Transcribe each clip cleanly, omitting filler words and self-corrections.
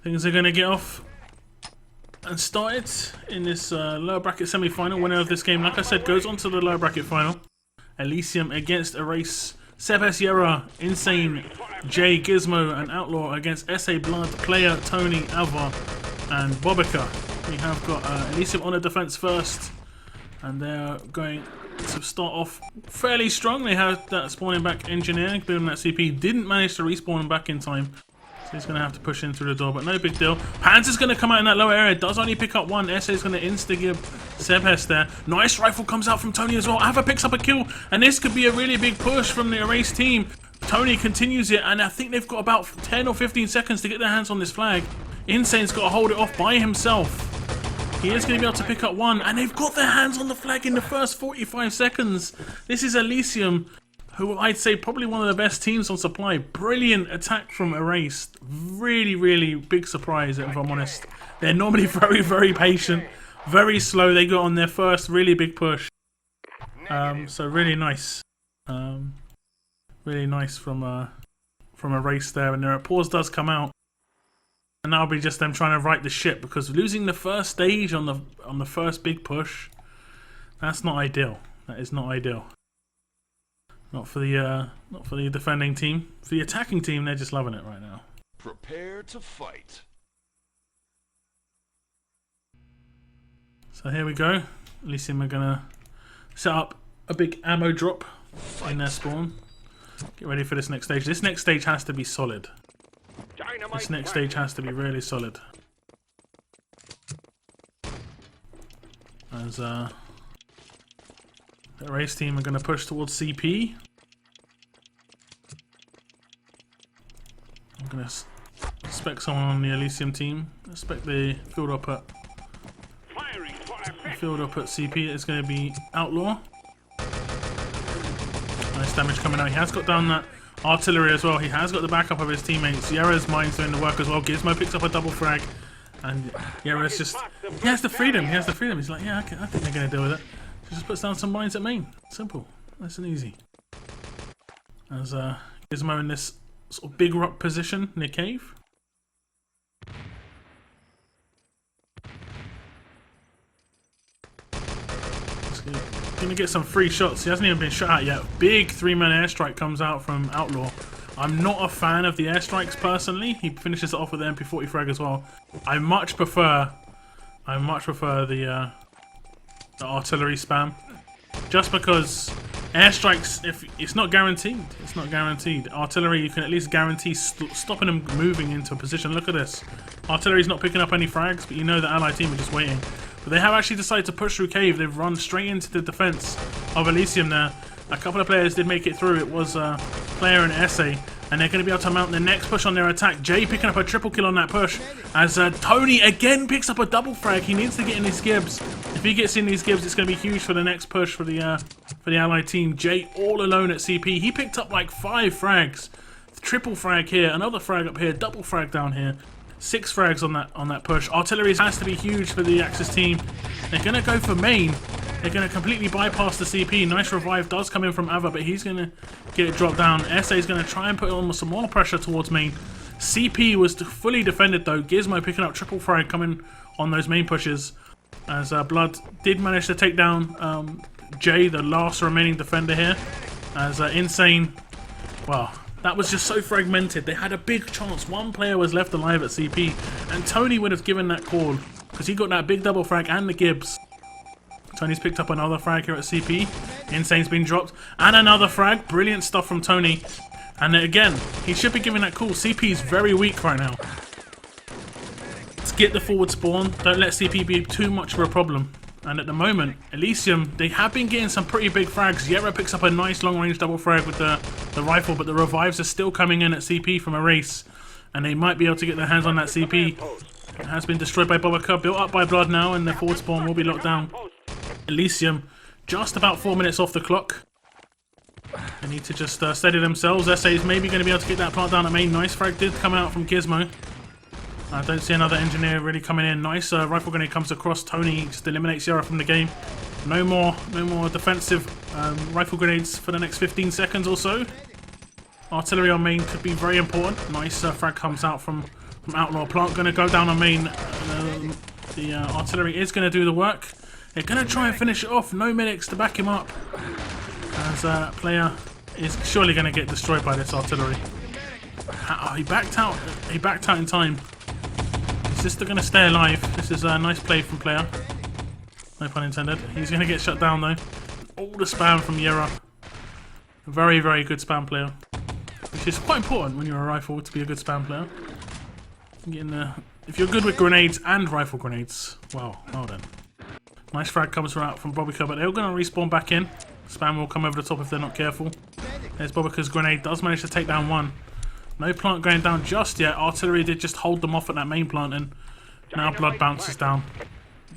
Things are going to get off and started in this lower bracket semi-final. Winner of this game, like I said, goes on to the lower bracket final. ELYSIUM against Erase, Sebes Yera, Insane, Jay, Gizmo, and Outlaw against SA Blood, Player, Tony, Ava, and Bobica. We have got ELYSIUM on the defense first, and they're going to start off fairly strong. They have that spawning back engineer building that CP, didn't manage to respawn him back in time. He's going to have to push in through the door, but no big deal. Panzer's going to come out in that lower area. Does only pick up one. SA is going to insta-give Sebes there. Nice rifle comes out from Tony as well. Ava picks up a kill, and this could be a really big push from the Erase team. Tony continues it, and I think they've got about 10 or 15 seconds to get their hands on this flag. Insane's got to hold it off by himself. He is going to be able to pick up one, and they've got their hands on the flag in the first 45 seconds. This is ELYSIUM, who I'd say probably one of the best teams on supply. Brilliant attack from Erase. Really, really big surprise, if I'm honest. They're normally very, very patient, very slow. They got on their first really big push. So really nice. Really nice from Erase there. And their pause does come out. And that'll be just them trying to right the ship, because losing the first stage on the first big push, that's not ideal. That is not ideal. Not for the defending team. For the attacking team, they're just loving it right now. Prepare to fight. So here we go. ELYSIUM are gonna set up a big ammo drop in their spawn. Get ready for this next stage. This next stage has to be solid. This next stage has to be really solid. As the Erase team are going to push towards CP. I'm going to spec someone on the ELYSIUM team. Expect the field up at CP. It's going to be Outlaw. Nice damage coming out. He has got down that artillery as well. He has got the backup of his teammates. Yera's mine's doing the work as well. Gizmo picks up a double frag. And Yera's just... He has the freedom. He has the freedom. He's like, yeah, okay, I think they're going to deal with it. He just puts down some mines at main. Simple. Nice and easy. As Gizmo in this sort of big rock position near cave. Gonna get some free shots. He hasn't even been shot at yet. Big 3-man airstrike comes out from Outlaw. I'm not a fan of the airstrikes personally. He finishes it off with the MP40 frag as well. I much prefer the artillery spam, just because airstrikes, if it's not guaranteed, it's not guaranteed. Artillery, you can at least guarantee stopping them moving into a position. Look at this. Artillery's not picking up any frags, but you know the allied team are just waiting. But they have actually decided to push through cave. They've run straight into the defense of ELYSIUM there. A couple of players did make it through. It was Player and SA, and they're going to be able to mount the next push on their attack. Jay picking up a triple kill on that push, as Tony again picks up a double frag. He needs to get in these gibs. If he gets in these gibs, it's going to be huge for the next push for the allied team. Jay all alone at CP. He picked up like 5 frags. Triple frag here, another frag up here, double frag down here. 6 frags on that push. Artillery has to be huge for the Axis team. They're going to go for main. They're going to completely bypass the CP. Nice revive does come in from Ava, but he's going to get it dropped down. SA is going to try and put on some more pressure towards main. CP was fully defended though. Gizmo picking up triple frag coming on those main pushes. As Blood did manage to take down Jay, the last remaining defender here. As Insane, well, that was just so fragmented. They had a big chance. One player was left alive at CP, and Tony would have given that call because he got that big double frag and the Gibbs. Tony's picked up another frag here at CP. Insane's been dropped. And another frag. Brilliant stuff from Tony. And again, he should be giving that call. CP is very weak right now. Let's get the forward spawn. Don't let CP be too much of a problem. And at the moment, ELYSIUM, they have been getting some pretty big frags. Yera picks up a nice long-range double frag with the rifle, but the revives are still coming in at CP from Erase. And they might be able to get their hands on that CP. It has been destroyed by Bobica, built up by Blood now, and the forward spawn will be locked down. ELYSIUM just about 4 minutes off the clock. They need to just steady themselves. SA is maybe going to be able to get that plant down at main. Nice frag did come out from Gizmo. I don't see another engineer really coming in. Nice rifle grenade comes across. Tony just eliminates Yera from the game. No more defensive rifle grenades for the next 15 seconds or so. Artillery on main could be very important. Nice frag comes out from from Outlaw. Plant going to go down on main. The artillery is going to do the work. They're going to try and finish it off. No medics to back him up. As player is surely going to get destroyed by this artillery. Oh, he backed out. He backed out in time. Is this going to stay alive? This is a nice play from player. No pun intended. He's going to get shut down though. All the spam from Yera. Very, very good spam player. Which is quite important when you're a rifle to be a good spam player. If you're good with grenades and rifle grenades, well done. Nice frag comes out from Bobica, but they're all going to respawn back in. Spam will come over the top if they're not careful. There's Bobica's grenade. Does manage to take down one. No plant going down just yet. Artillery did just hold them off at that main plant, and now blood bounces down.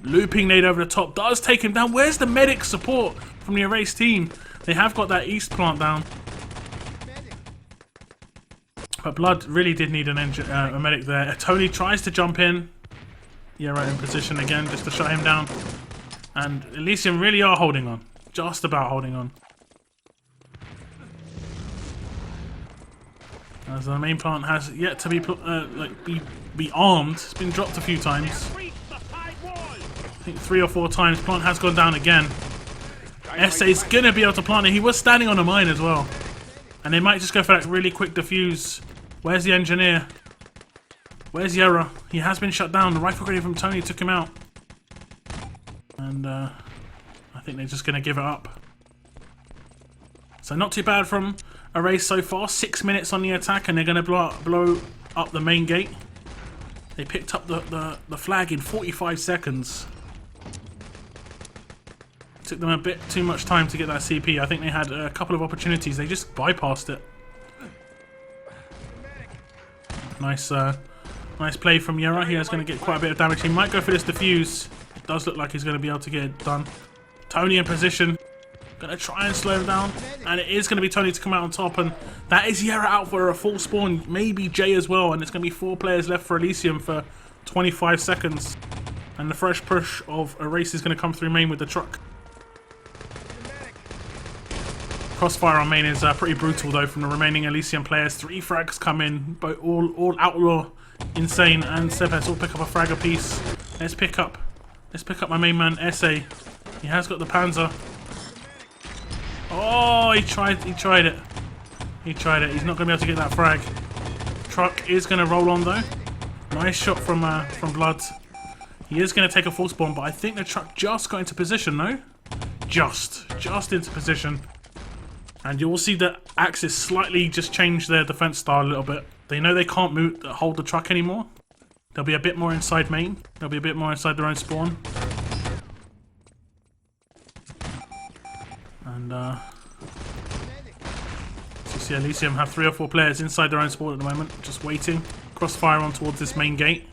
Looping nade over the top. Does take him down. Where's the medic support from the Erase team? They have got that east plant down. But Blood really did need a medic there. Tony tries to jump in. Yeah, right in position again just to shut him down. And ELYSIUM really are holding on. Just about holding on. As the main plant has yet to be armed. It's been dropped a few times. I think 3 or 4 times. Plant has gone down again. Essay's gonna be able to plant it. He was standing on a mine as well. And they might just go for that really quick defuse. Where's the engineer? Where's Yera? He has been shut down. The rifle grenade from Tony took him out. And I think they're just going to give it up. So not too bad from Erase so far. 6 minutes on the attack and they're going to blow up the main gate. They picked up the flag in 45 seconds. Took them a bit too much time to get that CP. I think they had a couple of opportunities. They just bypassed it. Nice play from Yera. He is going to get quite a bit of damage. He might go for this defuse. It does look like he's going to be able to get it done. Tony in position. Going to try and slow him down. And it is going to be Tony to come out on top. And that is Yera out for a full spawn. Maybe Jay as well. And it's going to be 4 players left for ELYSIUM for 25 seconds. And the fresh push of Erase is going to come through main with the truck. Crossfire on main is pretty brutal though from the remaining ELYSIUM players. 3 frags come in, but all Outlaw, Insane, and Sebes all pick up a frag apiece. Let's pick up my main man Essay. He has got the Panzer. Oh, he tried it. He's not going to be able to get that frag. Truck is going to roll on though. Nice shot from Blood. He is going to take a full spawn, but I think the truck just got into position though. Just into position. And you will see that Axis slightly just changed their defense style a little bit. They know they can't hold the truck anymore. They'll be a bit more inside main. They'll be a bit more inside their own spawn. And so you see ELYSIUM have 3 or 4 players inside their own spawn at the moment, just waiting. Crossfire on towards this main gate.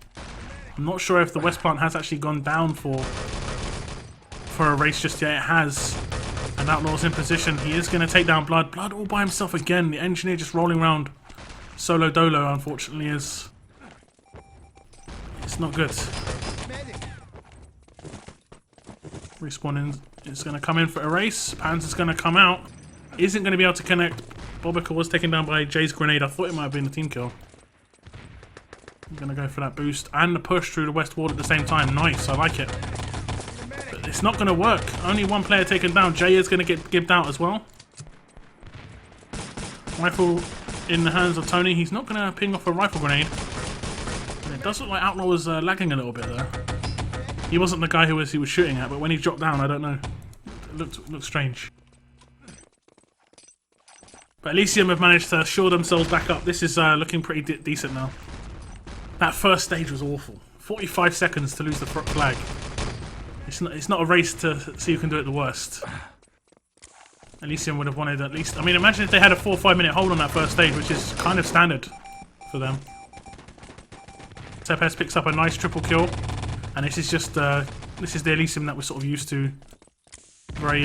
I'm not sure if the west plant has actually gone down for Erase just yet. It has. And Outlaw's in position. He is going to take down Blood. Blood all by himself again. The engineer just rolling around. Solo dolo, unfortunately, is... It's not good. Respawning is going to come in for Erase. Panzer's going to come out. Isn't going to be able to connect. Bobica was taken down by Jay's grenade. I thought it might have been a team kill. I'm going to go for that boost. And the push through the west wall at the same time. Nice, I like it. It's not going to work. Only 1 player taken down. Jay is going to get gibbed out as well. Rifle in the hands of Tony. He's not going to ping off a rifle grenade. And it does look like Outlaw was lagging a little bit there. He wasn't the guy he was shooting at, but when he dropped down, I don't know. It looked strange. But ELYSIUM have managed to shore themselves back up. This is looking pretty decent now. That first stage was awful. 45 seconds to lose the flag. It's not a race to see who can do it the worst. ELYSIUM would have wanted at least... I mean, imagine if they had a 4 or 5 minute hold on that first stage, which is kind of standard for them. Tepes picks up a nice triple kill. And this is just... this is the ELYSIUM that we're sort of used to. Very...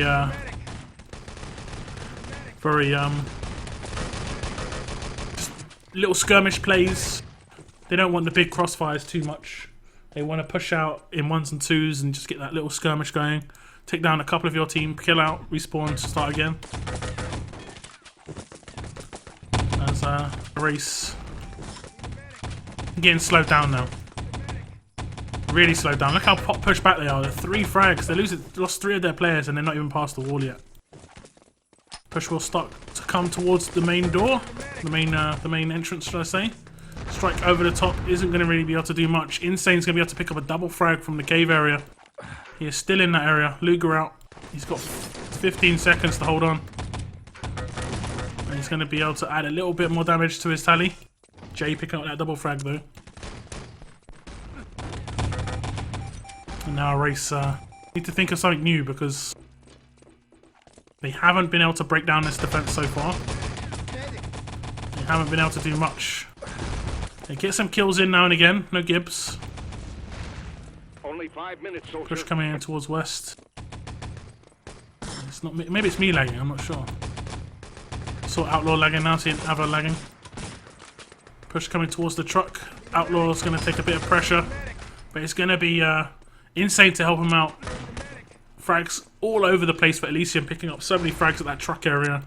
just little skirmish plays. They don't want the big crossfires too much. They want to push out in 1s and 2s and just get that little skirmish going. Take down a couple of your team, kill out, respawn, start again. As Erase Getting slowed down now. Really slowed down. Look how pushed back they are. They're 3 frags. They lost 3 of their players and they're not even past the wall yet. Push will start to come towards the main door. The main entrance, should I say. Strike over the top isn't going to really be able to do much. Insane's going to be able to pick up a double frag from the cave area. He is still in that area. Luger out. He's got 15 seconds to hold on. And he's going to be able to add a little bit more damage to his tally. Jay picking up that double frag though. And now Race need to think of something new because they haven't been able to break down this defense so far. They haven't been able to do much. They get some kills in now and again. No Gibbs. Only 5 minutes, soldier. Push coming in towards west. It's not. Maybe it's me lagging. I'm not sure. Saw Outlaw lagging now. Seeing Ava lagging. Push coming towards the truck. Outlaw's going to take a bit of pressure, but it's going to be Insane to help him out. Frags all over the place for ELYSIUM, picking up so many frags at that truck area.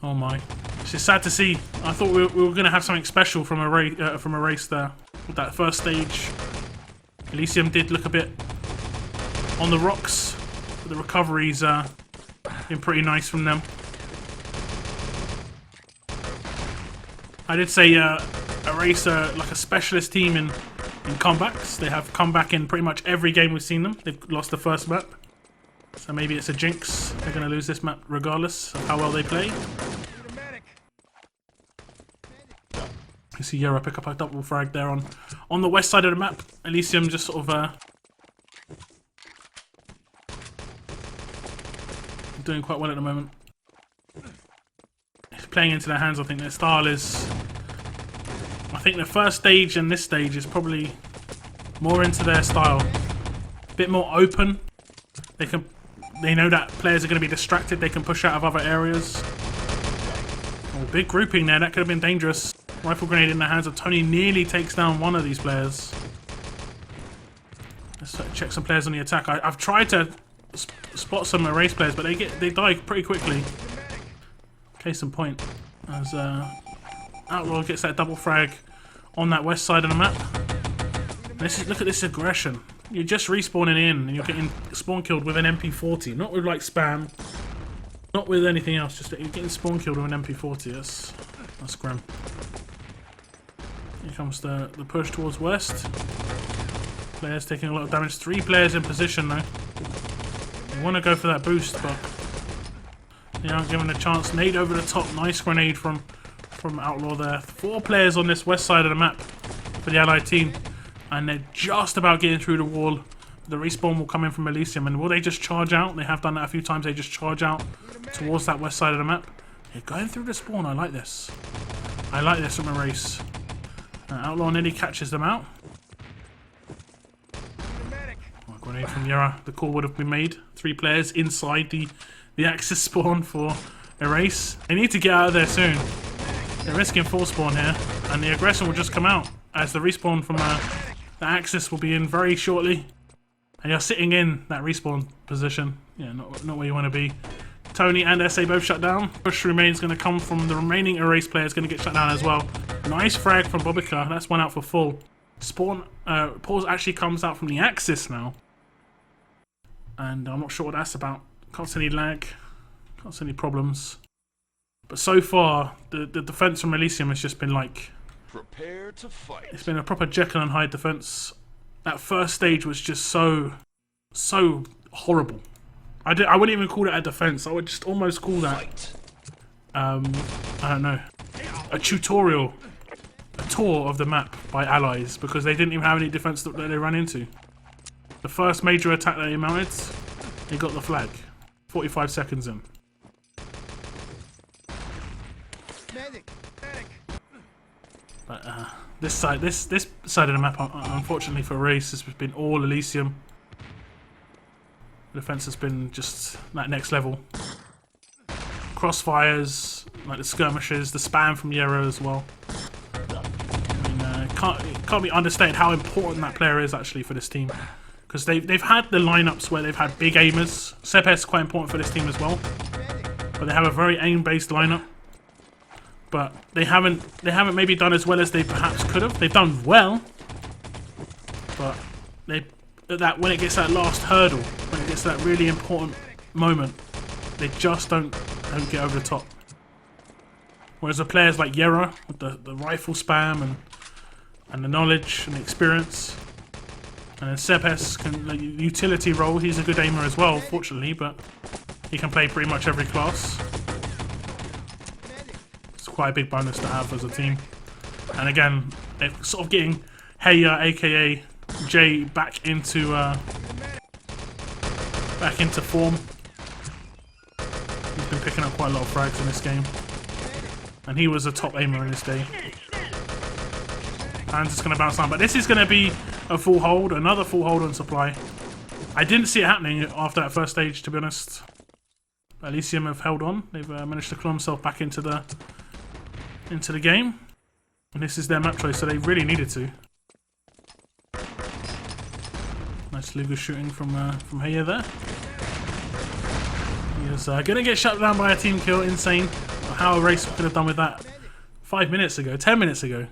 Oh my. It's just sad to see. I thought we were going to have something special from a race there. With that first stage. ELYSIUM did look a bit on the rocks. But the recovery's been pretty nice from them. I did say a race like a specialist team in comebacks. They have come back in pretty much every game we've seen them. They've lost the first map. So maybe it's a jinx. They're going to lose this map regardless of how well they play. You see Yera pick up a double frag there on the west side of the map. ELYSIUM just sort of doing quite well at the moment. It's playing into their hands. I think their style is... I think the first stage and this stage is probably more into their style. A bit more open. They know that players are going to be distracted. They can push out of other areas. Oh, big grouping there. That could have been dangerous. Rifle grenade in the hands of Tony nearly takes down one of these players. Let's check some players on the attack. I've tried to spot some race players, but they die pretty quickly. Case in point, as Outlaw gets that double frag on that west side of the map. Look at this aggression. You're just respawning in and you're getting spawn killed with an MP40, not with like spam, not with anything else. Just you're getting spawn killed with an MP40. That's grim. Here comes the push towards west. Players taking a lot of damage. 3 players in position though. They want to go for that boost, but they aren't given a chance. Nade over the top. Nice grenade from Outlaw there. 4 players on this west side of the map for the allied team. And they're just about getting through the wall. The respawn will come in from ELYSIUM. And will they just charge out? They have done that a few times. They just charge out towards that west side of the map. They're going through the spawn. I like this. I like this from a race. Outlaw nearly catches them out. Oh, grenade from Yera. The call would have been made. 3 players inside the Axis spawn for a race. They need to get out of there soon. They're risking full spawn here. And the aggression will just come out as the respawn from the Axis will be in very shortly. And you're sitting in that respawn position. Yeah, not where you want to be. Tony and SA both shut down. Push remains going to come from the remaining erase players, going to get shut down as well. Nice frag from Bobica. That's one out for full. Spawn pause actually comes out from the Axis now. And I'm not sure what that's about. Can't see any lag. Can't see any problems. But so far, the defense from ELYSIUM has just been like... Prepare to fight. It's been a proper Jekyll and Hyde defense. That first stage was just so horrible. I wouldn't even call it a defense. I would just almost call that I don't know, a tutorial, a tour of the map by allies, because they didn't even have any defense that they ran into. The first major attack that they mounted, they got the flag. 45 seconds in. But this side of the map, unfortunately for race, has been all ELYSIUM. The defense has been just that next level. Crossfires, like the skirmishes, the spam from Yera as well. I mean, it can't be understated how important that player is actually for this team. Because they've had the lineups where they've had big aimers. Sepes is quite important for this team as well. But they have a very aim-based lineup. but they haven't maybe done as well as they perhaps could have. They've done well, but when it gets that last hurdle, when it gets that really important moment, they just don't get over the top. Whereas the players like Yera with the rifle spam and the knowledge and the experience, and then Sebes can like, utility role. He's a good aimer as well, fortunately, but he can play pretty much every class. It's quite a big bonus to have as a team. And again, they're sort of getting Heya, aka Jay, back into form. He's been picking up quite a lot of frags in this game, and he was a top aimer in this day. And it's going to bounce down, but this is going to be a full hold, another full hold on supply. I didn't see it happening after that first stage, to be honest. ELYSIUM have held on. They've managed to claw themselves back into the game, and this is their map choice, so they really needed to. Nice Luger shooting from Heya there. He was going to get shut down by a team kill. Insane. How a race could have done with that 5 minutes ago, 10 minutes ago.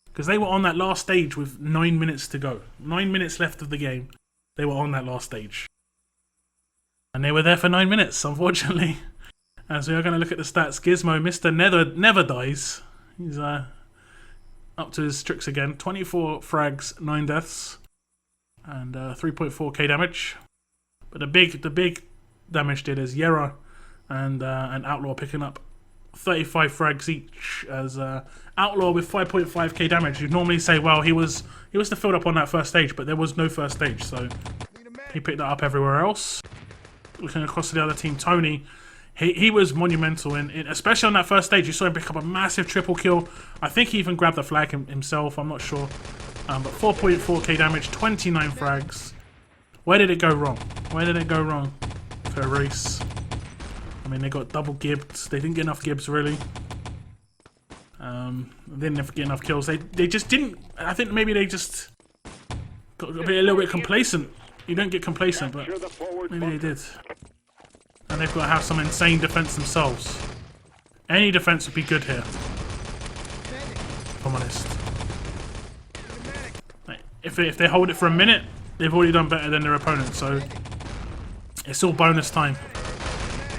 Because they were on that last stage with 9 minutes to go. 9 minutes left of the game. They were on that last stage. And they were there for 9 minutes, unfortunately. As we are going to look at the stats, Gizmo, Mr. Never dies. He's up to his tricks again. 24 frags, 9 deaths. And 3.4k damage. But the big damage did is Yera and Outlaw picking up 35 frags each, as Outlaw with 5.5k damage. You'd normally say, well, he was the field up on that first stage, but there was no first stage, so he picked that up everywhere else. Looking across to the other team, Tony, he was monumental in especially on that first stage. You saw him pick up a massive triple kill. I think he even grabbed the flag himself, I'm not sure. But 4.4k damage, 29 frags. Where did it go wrong? Where did it go wrong for a race? I mean, they got double gibbed. They didn't get enough gibs, really. They didn't get enough kills. They just didn't. I think maybe they just got a little bit complacent. You don't get complacent, but maybe they did. And they've got to have some insane defense themselves. Any defense would be good here, if I'm honest. If they hold it for a minute, they've already done better than their opponent. So it's all bonus time.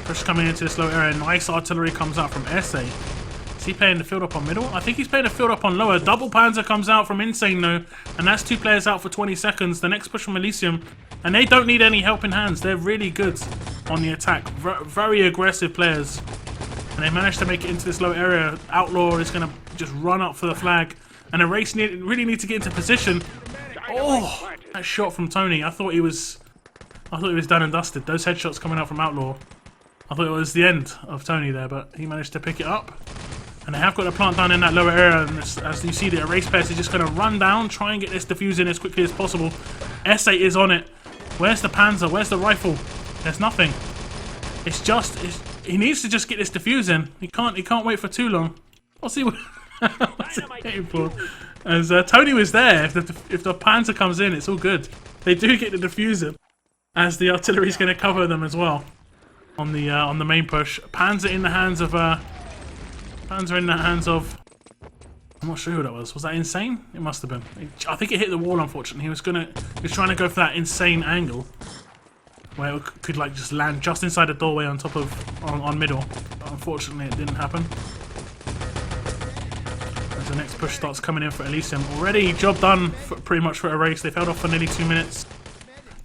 Push coming into this low area. Nice artillery comes out from SA. Is he playing the field up on middle? I think he's playing the field up on lower. Double Panzer comes out from Insane though, and that's 2 players out for 20 seconds. The next push from ELYSIUM, and they don't need any helping hands. They're really good on the attack. Very aggressive players, and they managed to make it into this low area. Outlaw is going to just run up for the flag, and the race really need to get into position. Oh, that shot from Tony. I thought he was done and dusted. Those headshots coming out from Outlaw, I thought it was the end of Tony there, but he managed to pick it up. And they have got the plant down in that lower area, and as you see, the race pairs is just going to run down, try and get this defuse in as quickly as possible. S8 is on it. Where's the Panzer? Where's the rifle? There's nothing. He needs to just get this defuse in. He can't wait for too long. What's he waiting for? As Tony was there, if the Panzer comes in, it's all good. They do get the diffuser, as the artillery is going to cover them as well on the main push. Panzer in the hands of I'm not sure who that was. Was that Insane? It must have been. I think it hit the wall, unfortunately. He was trying to go for that insane angle where it could like just land just inside the doorway on top of on middle. But unfortunately, it didn't happen. As the next push starts coming in for ELYSIUM. Already job done pretty much for a race. They've held off for nearly 2 minutes.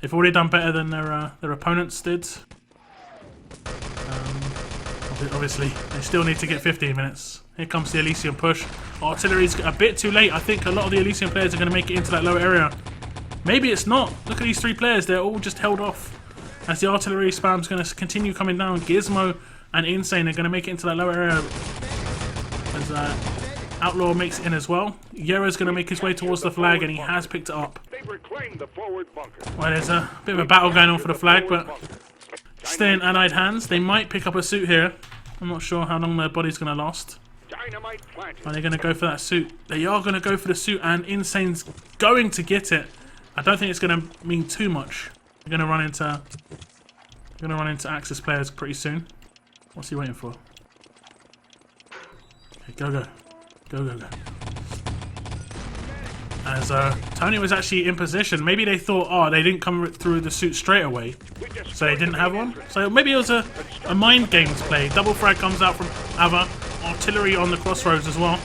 They've already done better than their opponents did. Obviously, they still need to get 15 minutes. Here comes the ELYSIUM push. Artillery's a bit too late. I think a lot of the ELYSIUM players are going to make it into that lower area. Maybe it's not. Look at these 3 players. They're all just held off. As the artillery spam's going to continue coming down. Gizmo and Insane are going to make it into that lower area. As Outlaw makes it in as well. Yera's going to make his way towards the flag, and he has picked it up. Well, there's a bit of a battle going on for the flag, but stay in allied hands. They might pick up a suit here. I'm not sure how long their body's going to last. Are they going to go for that suit? They are going to go for the suit, and Insane's going to get it. I don't think it's going to mean too much. They're going to run into Axis players pretty soon. What's he waiting for? Go, go. Go, go, go. As Tony was actually in position. Maybe they thought, oh, they didn't come through the suit straight away, so they didn't have one. So maybe it was a mind games play. Double frag comes out from Ava. Artillery on the crossroads as well.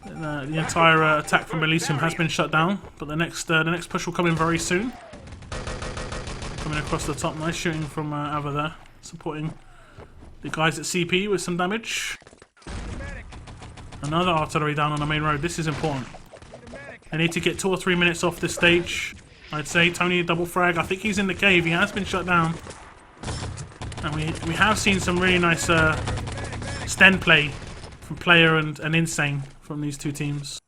The entire attack from ELYSIUM has been shut down, but the next push will come in very soon. Coming across the top, nice shooting from Ava there, supporting the guys at CP with some damage. Another artillery down on the main road. This is important. They need to get 2 or 3 minutes off this stage. I'd say Tony double frag. I think he's in the cave. He has been shut down. And we have seen some really nice sten play from Player and Insane from these two teams.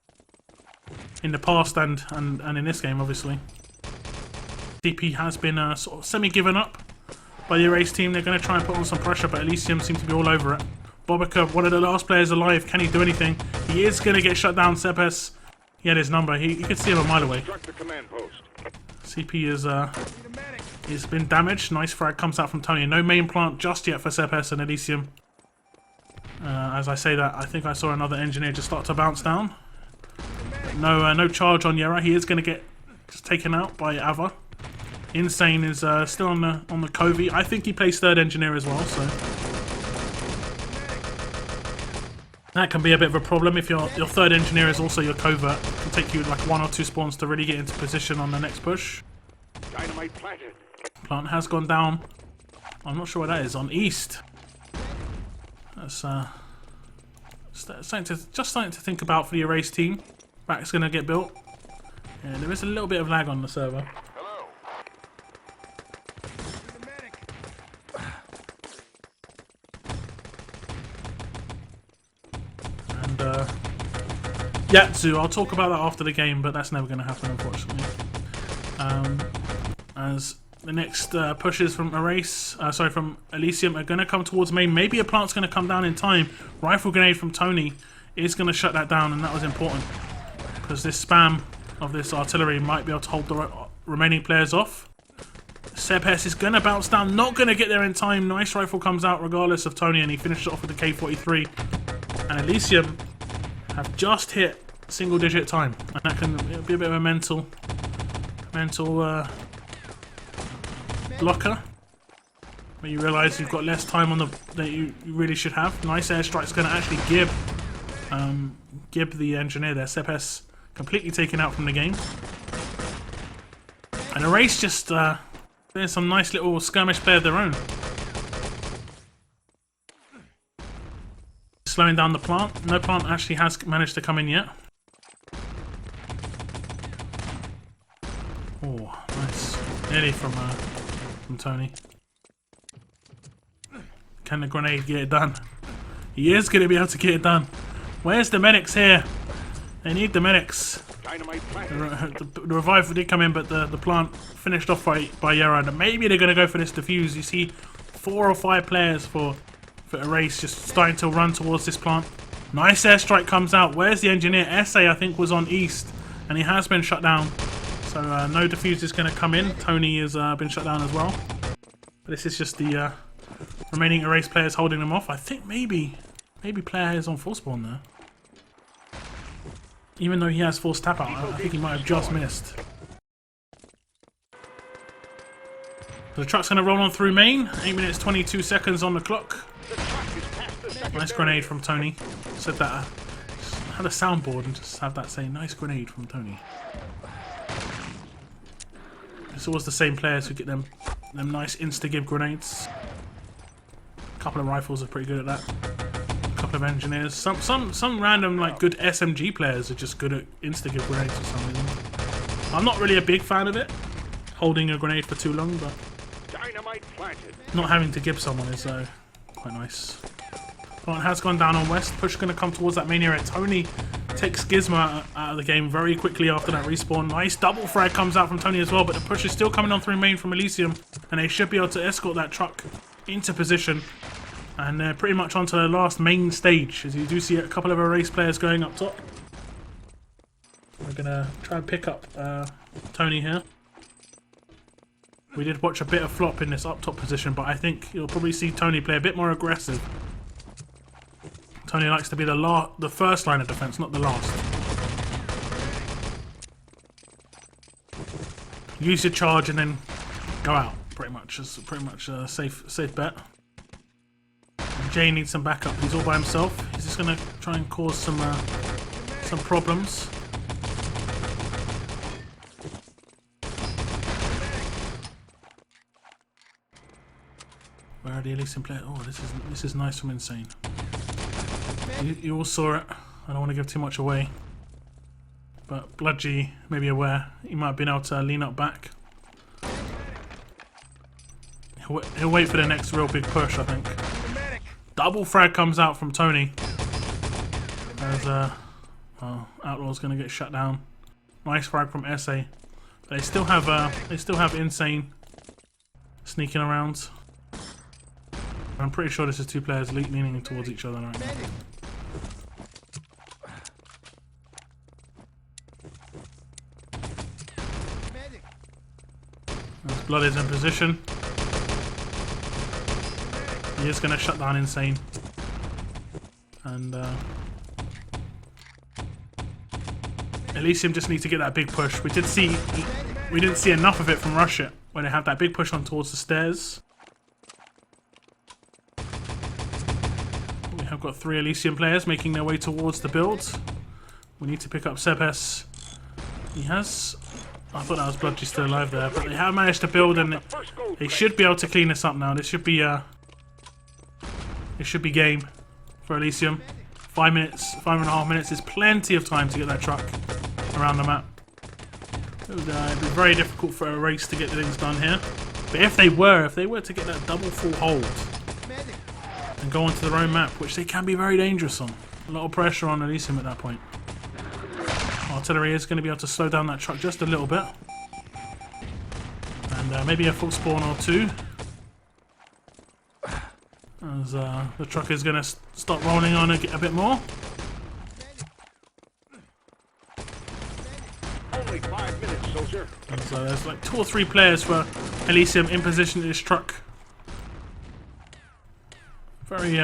In the past and in this game, obviously. DP has been sort of semi-given up by the Erase team. They're going to try and put on some pressure, but ELYSIUM seem to be all over it. Bobica, one of the last players alive. Can he do anything? He is going to get shut down. Sepes, he had his number. He could see him a mile away. CP is been damaged. Nice frag comes out from Tony. No main plant just yet for Sepes and ELYSIUM. As I say that, I think I saw another engineer just start to bounce down. But no charge on Yera. He is going to get just taken out by Ava. Insane is still on the Covey. I think he plays third engineer as well, so that can be a bit of a problem if your third engineer is also your covert. It can take you like 1 or 2 spawns to really get into position on the next push. Dynamite planted. Plant has gone down. I'm not sure where that is. On east. That's something to think about for the Erase team. Back's gonna get built. Yeah, there is a little bit of lag on the server. Yatsu, I'll talk about that after the game, but that's never going to happen, unfortunately. As the next pushes from from ELYSIUM are going to come towards main. Maybe a plant's going to come down in time. Rifle grenade from Tony is going to shut that down, and that was important because this spam of this artillery might be able to hold the remaining players off. Sepes is going to bounce down, not going to get there in time. Nice rifle comes out regardless of Tony, and he finishes off with the K43. And ELYSIUM have just hit single-digit time, and that can be a bit of a mental blocker, where you realise you've got less time on that you really should have. Nice airstrike's going to actually give the engineer there. Sepes completely taken out from the game, and Erase just there's some nice little skirmish play of their own. Slowing down the plant. No plant actually has managed to come in yet. Oh, nice. Nearly from Tony. Can the grenade get it done? He is going to be able to get it done. Where's the medics here? They need the medics. The revival did come in, but the plant finished off by Yera. Maybe they're going to go for this defuse. You see 4 or 5 players for Erase just starting to run towards this plant. Nice airstrike comes out. Where's the engineer? SA I think was on east, and he has been shut down. So no defuse is going to come in. Tony has been shut down as well. But this is just the remaining Erase players holding them off. I think maybe player is on full spawn there. Even though he has forced tap out, I think he might have just missed. So the truck's going to roll on through main. 8 minutes 22 seconds on the clock. Nice grenade from Tony. Said that. Had a soundboard and just have that say nice grenade from Tony. It's always the same players who get them nice insta-give grenades. A couple of rifles are pretty good at that. A couple of engineers. Some random like good SMG players are just good at insta-give grenades for some reason. I'm not really a big fan of it, holding a grenade for too long, but not having to give someone is quite nice. Plant has gone down on west. Push going to come towards that main area. Tony takes Gizmo out of the game very quickly after that respawn. Nice double frag comes out from Tony as well, but the push is still coming on through main from ELYSIUM, and they should be able to escort that truck into position. And they're pretty much onto the last main stage, as you do see a couple of Erase players going up top. We're going to try and pick up Tony here. We did watch a bit of flop in this up top position, but I think you'll probably see Tony play a bit more aggressive. Tony likes to be the first line of defense, not the last. Use your charge and then go out. Pretty much, it's pretty much a safe bet. Jay needs some backup. He's all by himself. He's just gonna try and cause some problems. Where are the Elysium players? Oh, this is nice from Insane. You all saw it. I don't want to give too much away, but Bludgy may be aware. He might have been able to lean up back. He'll wait for the next real big push, I think. Double frag comes out from Tony. As Outlaw's gonna get shut down. Nice frag from SA. They still have Insane sneaking around. I'm pretty sure this is two players leaning towards each other right now. As Blood is in position. He is going to shut down Insane. And Elysium just needs to get that big push. We didn't see enough of it from Rush It when they had that big push on towards the stairs. We have got 3 Elysium players making their way towards the build. We need to pick up Sebes. He has... I thought that was Bludgy still alive there, but they have managed to build and they should be able to clean this up now. This should be game for Elysium. 5 minutes, 5.5 minutes is plenty of time to get that truck around the map. It would be very difficult for a race to get things done here. But if they were to get that double full hold and go onto their own map, which they can be very dangerous on. A lot of pressure on Elysium at that point. Artillery is going to be able to slow down that truck just a little bit. And maybe a full spawn or two. As the truck is going to start rolling on a bit more. Only 5 minutes, soldier. And so there's like 2 or 3 players for Elysium in position in this truck. Very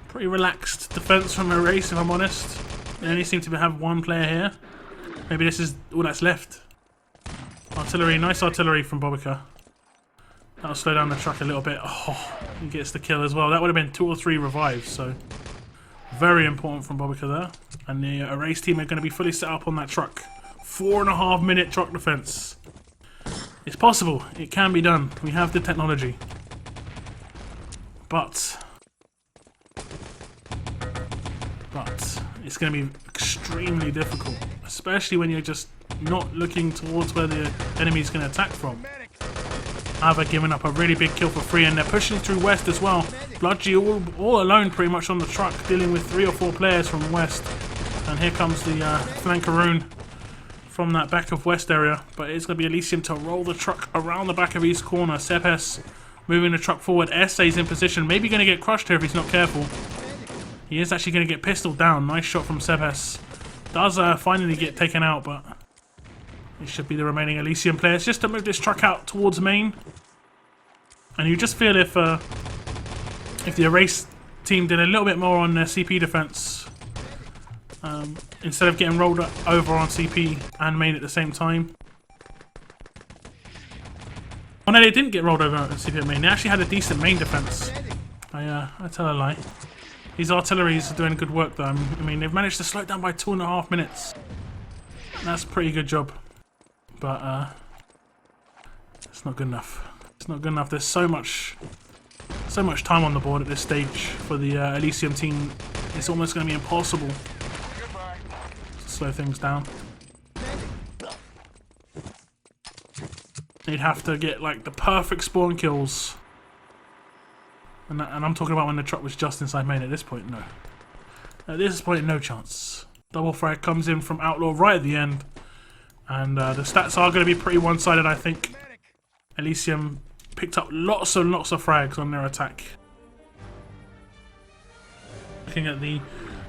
pretty relaxed defense from a race, if I'm honest. They only seem to have 1 player here. Maybe this is all that's left. Artillery, nice artillery from Bobica. That'll slow down the truck a little bit. Oh, he gets the kill as well. That would have been 2 or 3 revives, so very important from Bobica there. And the race team are going to be fully set up on that truck. 4.5 minute truck defense. It's possible. It can be done. We have the technology. But it's going to be extremely difficult, especially when you're just not looking towards where the enemy is going to attack from. Ava giving up a really big kill for free, and they're pushing through west as well. Bludgy all alone pretty much on the truck, dealing with 3 or 4 players from west. And here comes the flankeroon from that back of west area. But it's going to be Elysium to roll the truck around the back of east corner. Sebes moving the truck forward. SA's in position, maybe going to get crushed here if he's not careful. He is actually going to get pistoled down. Nice shot from Sebes. Does finally get taken out, but it should be the remaining Elysium players just to move this truck out towards main. And you just feel if the Erase team did a little bit more on their CP defense, instead of getting rolled over on CP and main at the same time. Oh no, they didn't get rolled over on CP and main. They actually had a decent main defense. I tell a lie. These artilleries are doing good work though. I mean, they've managed to slow it down by 2.5 minutes. That's a pretty good job. But it's not good enough. It's not good enough. There's so much time on the board at this stage for the Elysium team. It's almost going to be impossible to slow things down. They'd have to get like the perfect spawn kills. And I'm talking about when the truck was just inside main. At this point, no. At this point, no chance. Double frag comes in from Outlaw right at the end. And the stats are going to be pretty one-sided, I think. Elysium picked up lots and lots of frags on their attack. Looking at the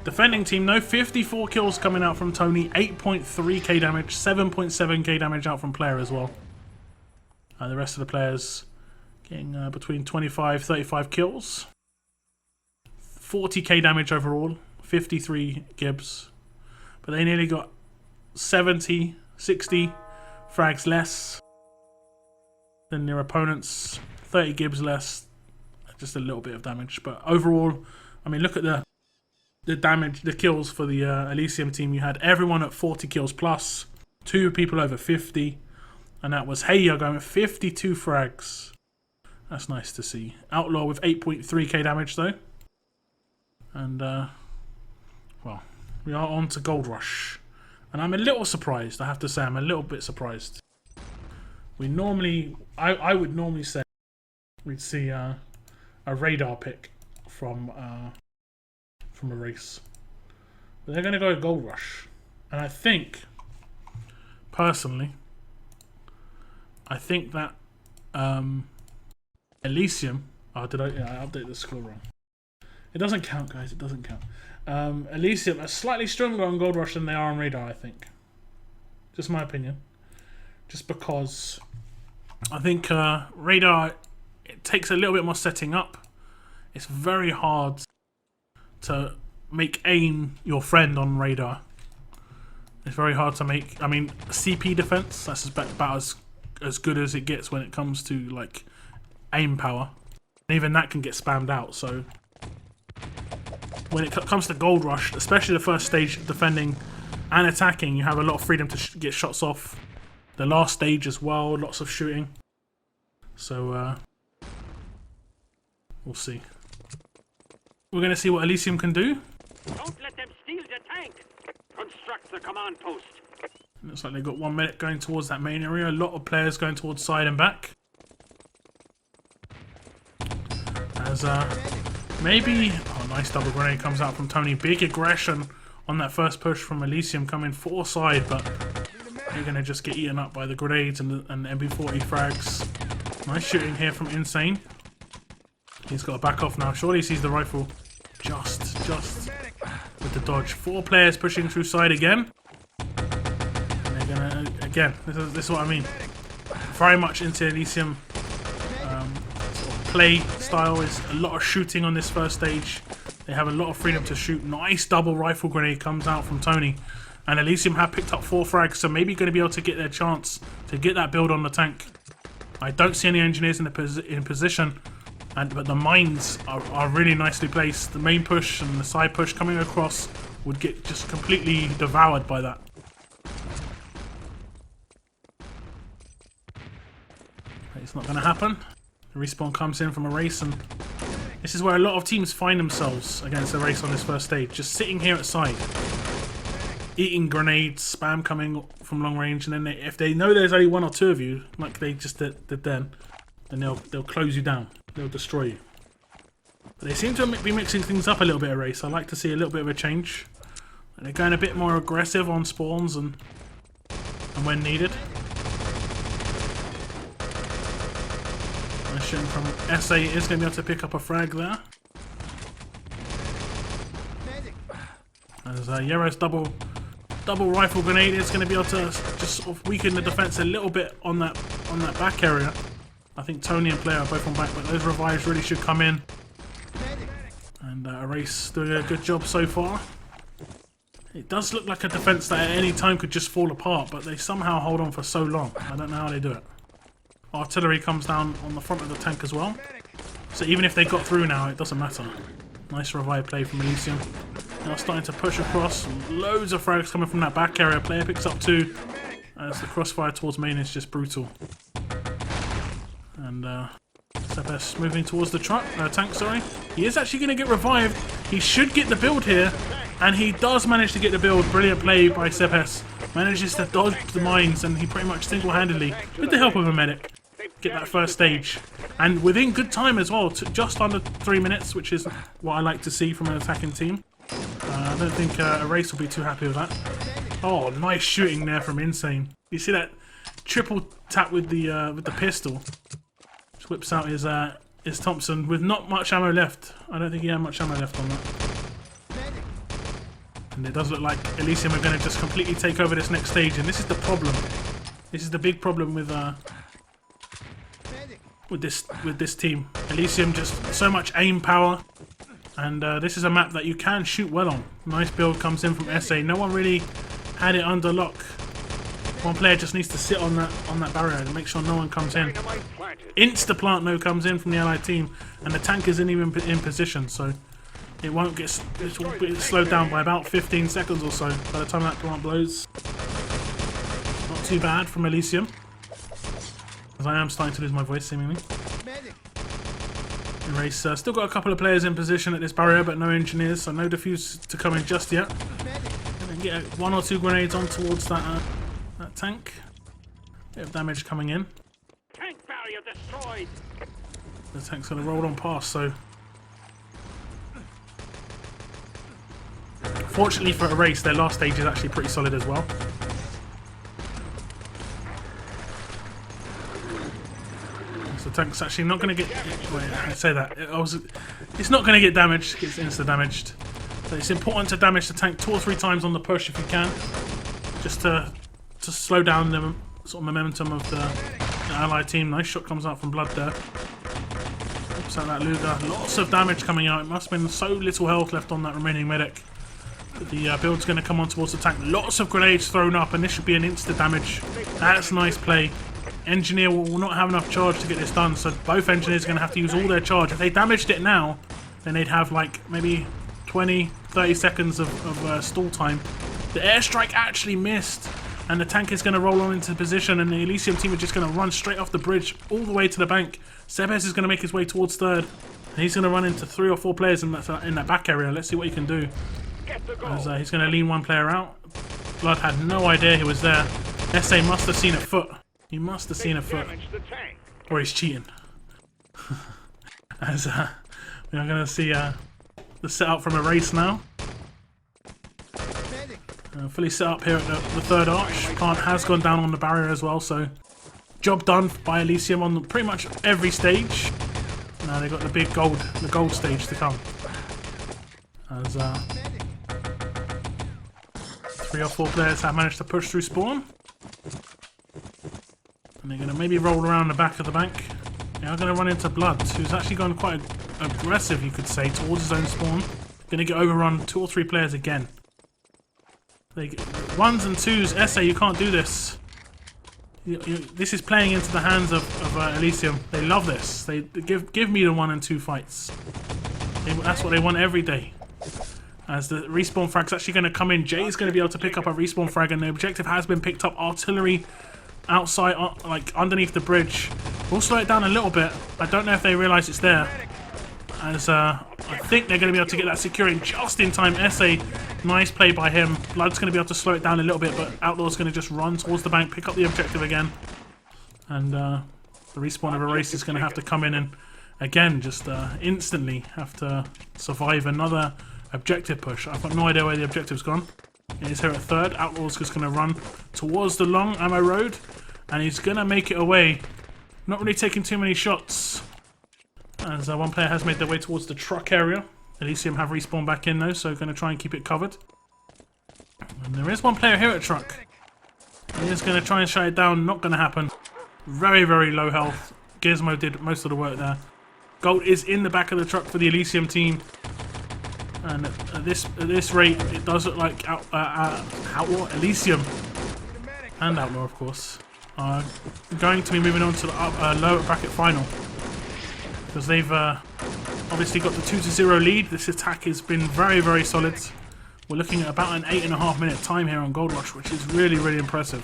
defending team, though, 54 kills coming out from Tony, 8.3k damage, 7.7k damage out from player as well. The rest of the players getting between 25-35 kills. 40k damage overall, 53 Gibbs. But they nearly got 70, 60 frags less than their opponents. 30 Gibbs less, just a little bit of damage. But overall, I mean, look at the damage, the kills for the ELYSIUM team. You had everyone at 40 kills plus, 2 people over 50, and that was Heya going with 52 frags. That's nice to see. Outlaw with 8.3k damage though. And, well, we are on to Gold Rush. And I'm a little surprised, I have to say. I'm a little bit surprised. We normally, I would normally say we'd see a radar pick from a race. But they're going to go Gold Rush. And I think, personally, I think that ELYSIUM... Oh, did I update the score wrong? It doesn't count, guys. It doesn't count. ELYSIUM are slightly stronger on Gold Rush than they are on Radar, I think. Just my opinion. Just because I think Radar, it takes a little bit more setting up. It's very hard to make aim your friend on Radar. It's very hard to make... I mean, CP defense, that's about as good as it gets when it comes to, like, aim power. And even that can get spammed out, so... When it comes to Gold Rush, especially the first stage, defending and attacking, you have a lot of freedom to get shots off. The last stage as well, lots of shooting. So, we'll see. We're going to see what ELYSIUM can do. Don't let them steal the tank. Construct the command post. Looks like they've got 1 minute going towards that main area. A lot of players going towards side and back. As, maybe... Oh, nice double grenade comes out from Tony. Big aggression on that first push from ELYSIUM coming for side, but they're going to just get eaten up by the grenades and the MP40 frags. Nice shooting here from Insane. He's got to back off now. Surely he sees the rifle. Just with the dodge. 4 players pushing through side again. And they're going to, again, this is what I mean. Very much into ELYSIUM play style is a lot of shooting on this first stage. They have a lot of freedom to shoot. Nice double rifle grenade comes out from Tony. And ELYSIUM have picked up 4 frags, so maybe going to be able to get their chance to get that build on the tank. I don't see any engineers in position, but the mines are really nicely placed. The main push and the side push coming across would get just completely devoured by that. It's not going to happen. The respawn comes in from a race, and this is where a lot of teams find themselves against a race on this first stage. Just sitting here at side, eating grenades, spam coming from long range, and then if they know there's only 1 or 2 of you, like they just did then they'll close you down. They'll destroy you. But they seem to be mixing things up a little bit at race. I like to see a little bit of a change. They're going a bit more aggressive on spawns and when needed. From SA is going to be able to pick up a frag there. As Yero's double rifle grenade is going to be able to just sort of weaken the defense a little bit on that back area. I think Tony and Player are both on back, but those revives really should come in. And Erase doing a good job so far. It does look like a defense that at any time could just fall apart, but they somehow hold on for so long. I don't know how they do it. Artillery comes down on the front of the tank as well. So even if they got through now, it doesn't matter. Nice revive play from ELYSIUM. Now starting to push across. Loads of frags coming from that back area. Player picks up 2. As the crossfire towards main is just brutal. And Sepes moving towards the tank, sorry. He is actually going to get revived. He should get the build here. And he does manage to get the build. Brilliant play by Sepes. Manages to dodge the mines, and he pretty much single-handedly, with the help of a medic, get that first stage. And within good time as well, just under 3 minutes, which is what I like to see from an attacking team. I don't think Erase will be too happy with that. Oh, nice shooting there from Insane. You see that triple tap with the pistol? Just whips out his Thompson with not much ammo left. I don't think he had much ammo left on that. And it does look like ELYSIUM are going to just completely take over this next stage, and this is the problem. This is the big problem with this team. ELYSIUM just so much aim power, And this is a map that you can shoot well on. Nice build comes in from SA. No one really had it under lock. One player just needs to sit on that barrier and make sure no one comes in. Insta-plant no comes in from the allied team, and the tank isn't even in position, so it won't get slowed down by about 15 seconds or so by the time that plant blows. Not too bad from ELYSIUM, as I am starting to lose my voice seemingly. Race still got a couple of players in position at this barrier, but no engineers, so no defuse to come in just yet. And then get one or two grenades on towards that tank. Bit of damage coming in. Tank barrier destroyed. The tank's going to roll on past, so fortunately for a race, their last stage is actually pretty solid as well. So the tank's actually not going to get... Wait, I say that. It's not going to get damaged. It's insta-damaged. So it's important to damage the tank 2 or 3 times on the push if you can. Just to slow down the sort of momentum of the allied team. Nice shot comes out from Blood there. Oops, out that Luger. Lots of damage coming out. It must have been so little health left on that remaining medic. But the build's going to come on towards the tank. Lots of grenades thrown up, and this should be an insta damage. That's nice play. Engineer will not have enough charge to get this done, so both engineers are going to have to use all their charge. If they damaged it now, then they'd have like maybe 20, 30 seconds of stall time. The airstrike actually missed, and the tank is going to roll on into position, and the ELYSIUM team are just going to run straight off the bridge all the way to the bank. Sebes is going to make his way towards third, and he's going to run into 3 or 4 players in that back area. Let's see what he can do. As he's going to lean one player out. Blood had no idea he was there. SA must have seen a foot. He must have seen a foot. Or he's cheating. As we are going to see the setup from a race now. Fully set up here at the third arch. Plant has gone down on the barrier as well, so job done by ELYSIUM on pretty much every stage. Now they've got the gold stage to come. As 3 or 4 players have managed to push through spawn. And they're going to maybe roll around the back of the bank. They are going to run into Blood, who's actually gone quite aggressive, you could say, towards his own spawn. Going to get overrun 2 or 3 players again. They get 1s and 2s. SA, you can't do this. This is playing into the hands of ELYSIUM. They love this. They give me the 1 and 2 fights. That's what they want every day. As the respawn frag's actually going to come in. Jay is going to be able to pick up a respawn frag, and the objective has been picked up. Artillery outside, like underneath the bridge. We'll slow it down a little bit. I don't know if they realise it's there. As I think they're going to be able to get that securing just in time. SA, nice play by him. Blood's going to be able to slow it down a little bit, but Outlaw's going to just run towards the bank, pick up the objective again. And the respawn of a race is going to have to come in and, again, just instantly have to survive another objective push. I've got no idea where the objective's gone. It is here at third. Outlaw's just going to run towards the long ammo road, and he's going to make it away. Not really taking too many shots. As one player has made their way towards the truck area. ELYSIUM have respawned back in though, so going to try and keep it covered. And there is one player here at truck. He is going to try and shut it down. Not going to happen. Very, very low health. Gizmo did most of the work there. Gold is in the back of the truck for the ELYSIUM team. And at this rate, it does look like Outlaw, ELYSIUM, and Outlaw, of course, are going to be moving on to the lower bracket final. Because they've obviously got the 2-0 lead. This attack has been very, very solid. We're looking at about an 8.5 minute time here on Gold Rush, which is really, really impressive.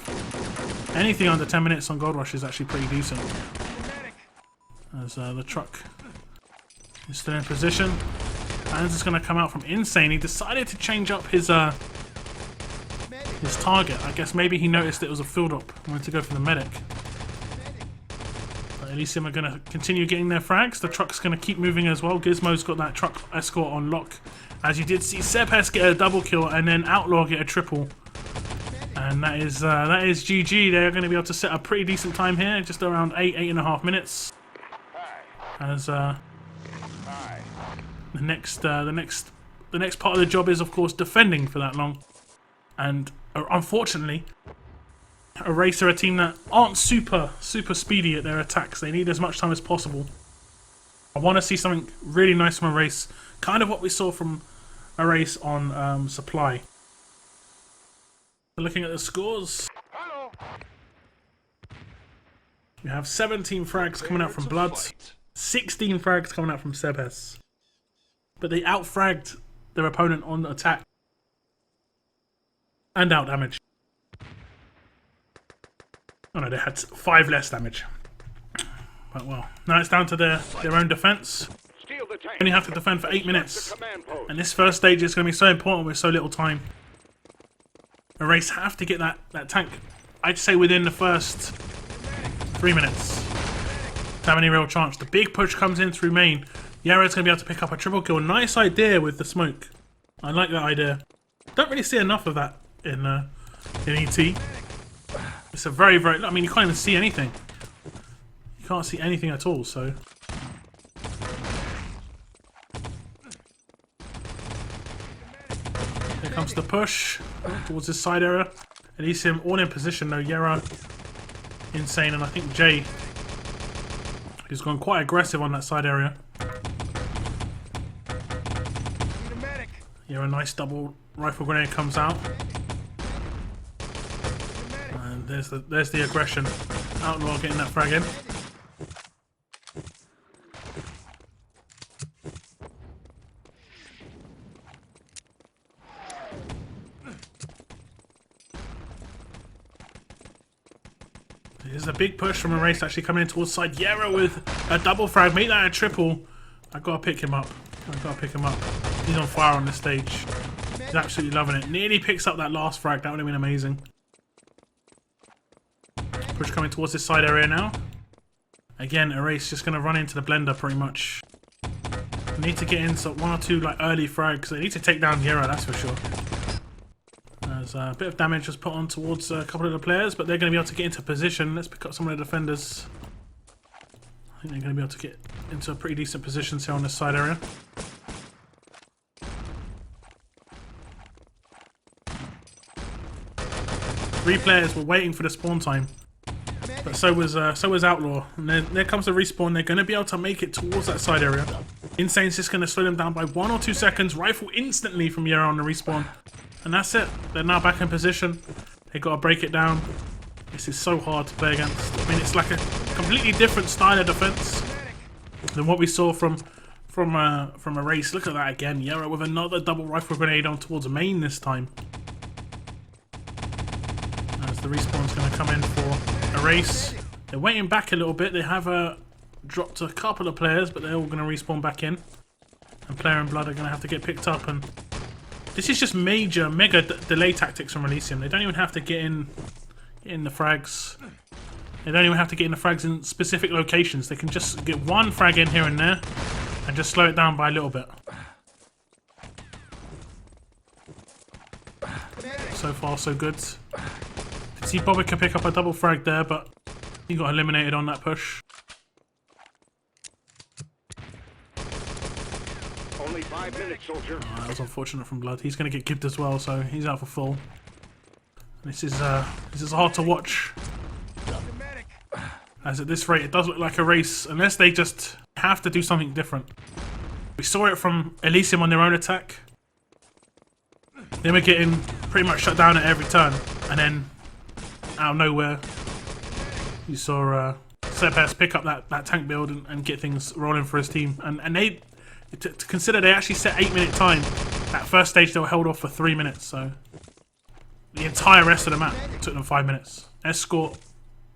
Anything under 10 minutes on Gold Rush is actually pretty decent. As the truck is still in position. Hans is going to come out from Insane. He decided to change up his target. I guess maybe he noticed it was a field up. Wanted to go for the medic. ELYSIUM are going to continue getting their frags. The truck's going to keep moving as well. Gizmo's got that truck escort on lock. As you did see Sebes get a double kill and then Outlaw get a triple. And that is GG. They're going to be able to set a pretty decent time here. Just around 8.5 minutes. As the next part of the job is, of course, defending for that long. And unfortunately, a racer, a team that aren't super speedy at their attacks. They need as much time as possible. I want to see something really nice from a race Kind of what we saw from a race on Supply. Looking at the scores, we have 17 frags coming out from Blood, 16 frags coming out from Sebes. But they out-fragged their opponent on attack and out-damage. Oh no, they had 5 less damage. But well, now it's down to their own defense. They only have to defend for 8 minutes. And this first stage is going to be so important with so little time. The race have to get that tank, I'd say, within the first 3 minutes to have any real chance. The big push comes in through main. Yara's going to be able to pick up a triple kill. Nice idea with the smoke. I like that idea. Don't really see enough of that in ET. It's a very, very... I mean, you can't even see anything. You can't see anything at all, so... Here comes the push towards this side area. ELYSIUM all in position though. Yara, insane, and I think Jay, who's gone quite aggressive on that side area. Yara, nice double rifle grenade comes out. And there's the aggression. Outlaw getting that frag in. There's a big push from a race actually coming in towards side. Yara with a double frag. Make that a triple. I've got to pick him up. He's on fire on this stage. He's absolutely loving it. Nearly picks up that last frag. That would have been amazing. Push coming towards this side area now. Again, a race just going to run into the blender pretty much. They need to get in so 1 or 2 like early frags. They need to take down Yara, that's for sure. There's a bit of damage was put on towards a couple of the players, but they're going to be able to get into position. Let's pick up some of the defenders. I think they're going to be able to get into a pretty decent positions here on this side area. Three players were waiting for the spawn time, but so was Outlaw. And there comes the respawn. They're going to be able to make it towards that side area. Insane's just going to slow them down by 1 or 2 seconds. Rifle instantly from Yara on the respawn. And that's it. They're now back in position. They've got to break it down. This is so hard to play against. I mean, it's like a completely different style of defense than what we saw from a race. Look at that again. Yara with another double rifle grenade on towards main this time. As the respawn's going to come in for a race. They're waiting back a little bit. They have dropped a couple of players, but they're all going to respawn back in. And Player and Blood are going to have to get picked up. And this is just mega delay tactics from ELYSIUM. They don't even have to get in the frags. They don't even have to get in the frags in specific locations. They can just get one frag in here and there and just slow it down by a little bit. So far, so good. See, Bobby can pick up a double frag there, but he got eliminated on that push. Only 5 minutes, soldier. Oh, that was unfortunate from Blood. He's going to get gibbed as well, so he's out for full. This is hard to watch. As at this rate, it does look like a race, unless they just have to do something different. We saw it from ELYSIUM on their own attack. They were getting pretty much shut down at every turn, and then out of nowhere, you saw Sebes pick up that tank build and get things rolling for his team. And they, to consider they actually set 8-minute time. That first stage they were held off for 3 minutes, so the entire rest of the map took them 5 minutes. Escort,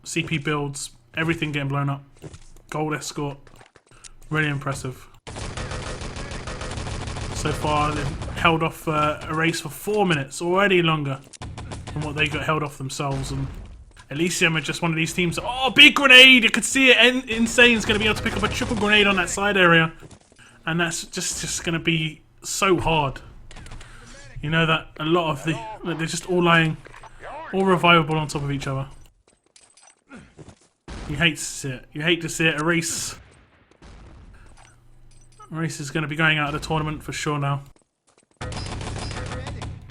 CP builds, everything getting blown up. Gold escort, really impressive. So far they've held off a race for 4 minutes, already longer than what they got held off themselves. And ELYSIUM are just one of these teams that, oh, big grenade! You could see it. Insane's going to be able to pick up a triple grenade on that side area. And that's just going to be so hard. You know that a lot of they're just all lying, all revivable on top of each other. You hate to see it. You hate to see it. A race is going to be going out of the tournament for sure now.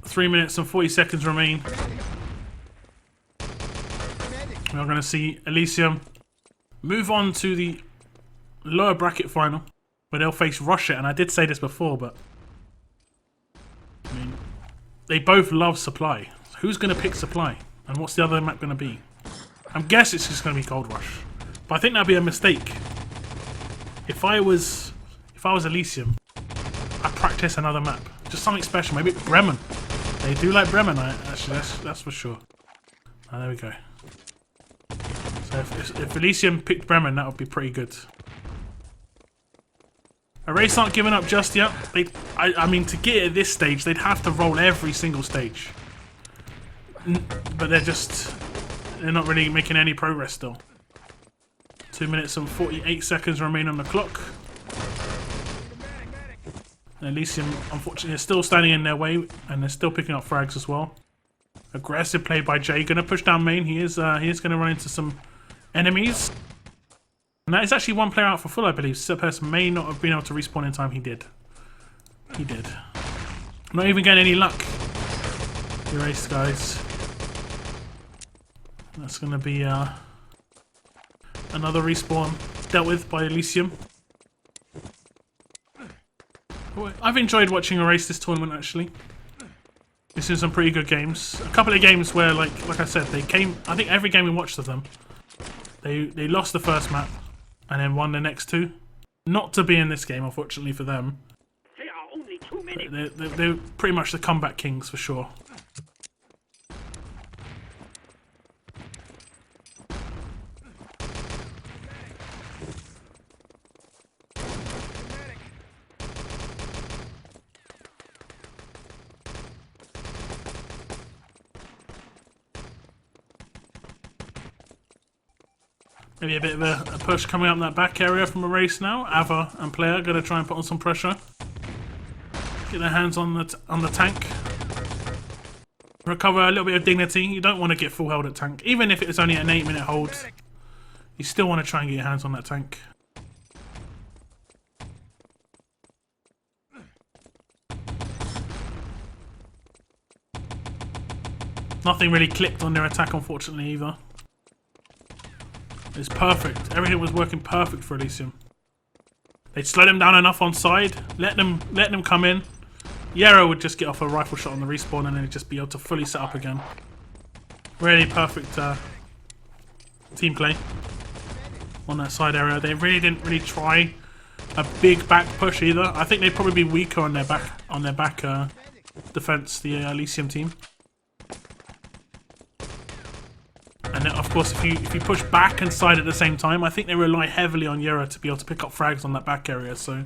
3 minutes and 40 seconds remain. We are going to see ELYSIUM move on to the lower bracket final, where they'll face Rush It, and I did say this before, but I mean, they both love Supply. So who's going to pick Supply? And what's the other map going to be? I'm guessing it's just going to be Gold Rush. But I think that'd be a mistake. If I was ELYSIUM, I'd practice another map. Just something special. Maybe Bremen. They do like Bremen, actually, that's for sure. Oh, there we go. So if ELYSIUM picked Bremen, that would be pretty good. Erase aren't giving up just yet. I mean, to get at this stage, they'd have to roll every single stage. But they're not really making any progress still. 2 minutes and 48 seconds remain on the clock. And ELYSIUM, unfortunately, is still standing in their way, and they're still picking up frags as well. Aggressive play by Jay, going to push down main. He is going to run into some enemies. And that is actually one player out for full, I believe. Sepes may not have been able to respawn in time. He did. He did. Not even getting any luck. Erased, guys. That's going to be another respawn dealt with by ELYSIUM. I've enjoyed watching Erase this tournament, actually. This is some pretty good games. A couple of games where, like I said, they came... I think every game we watched of them, they lost the first map and then won the next two. Not to be in this game, unfortunately, for them. There are only too many. They're pretty much the comeback kings, for sure. Maybe a bit of a push coming up that back area from Erase now. Ava and Player going to try and put on some pressure. Get their hands on the tank. Recover a little bit of dignity. You don't want to get full held at tank. Even if it's only an 8-minute hold, you still want to try and get your hands on that tank. Nothing really clicked on their attack, unfortunately, either. It's perfect. Everything was working perfect for ELYSIUM. They'd slow them down enough on side, let them come in. Yero would just get off a rifle shot on the respawn and then just be able to fully set up again. Really perfect team play on that side area. They really didn't try a big back push either. I think they'd probably be weaker on their back defense, the ELYSIUM team. And then, of course, if you push back and side at the same time, I think they rely heavily on Yero to be able to pick up frags on that back area. So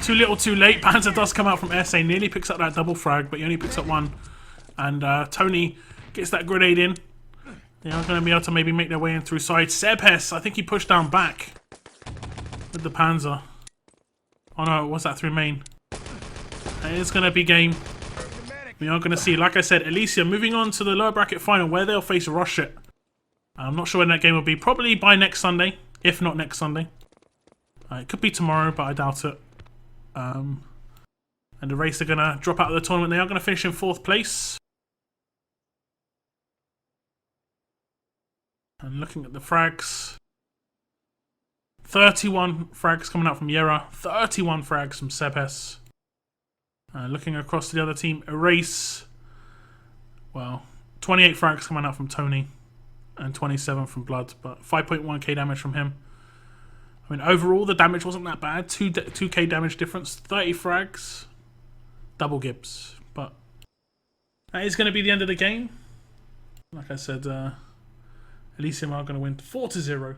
too little, too late. Panzer does come out from SA, nearly picks up that double frag, but he only picks up one. And Tony gets that grenade in. They are going to be able to maybe make their way in through side. Sepes, I think he pushed down back with the Panzer. Oh no, what's that through main? It is going to be game. We are going to see, like I said, ELYSIUM moving on to the lower bracket final where they'll face Rush It. I'm not sure when that game will be. Probably by next Sunday, if not next Sunday. It could be tomorrow, but I doubt it. And the Race are going to drop out of the tournament. They are going to finish in 4th place. And looking at the frags. 31 frags coming out from Yera. 31 frags from Sepes. Looking across to the other team, Erase. Well, 28 frags coming out from Tony. And 27 from Blood. But 5.1k damage from him. I mean, overall, the damage wasn't that bad. 2k damage difference. 30 frags. Double Gibbs. But that is going to be the end of the game. Like I said, ELYSIUM are going to win 4-0.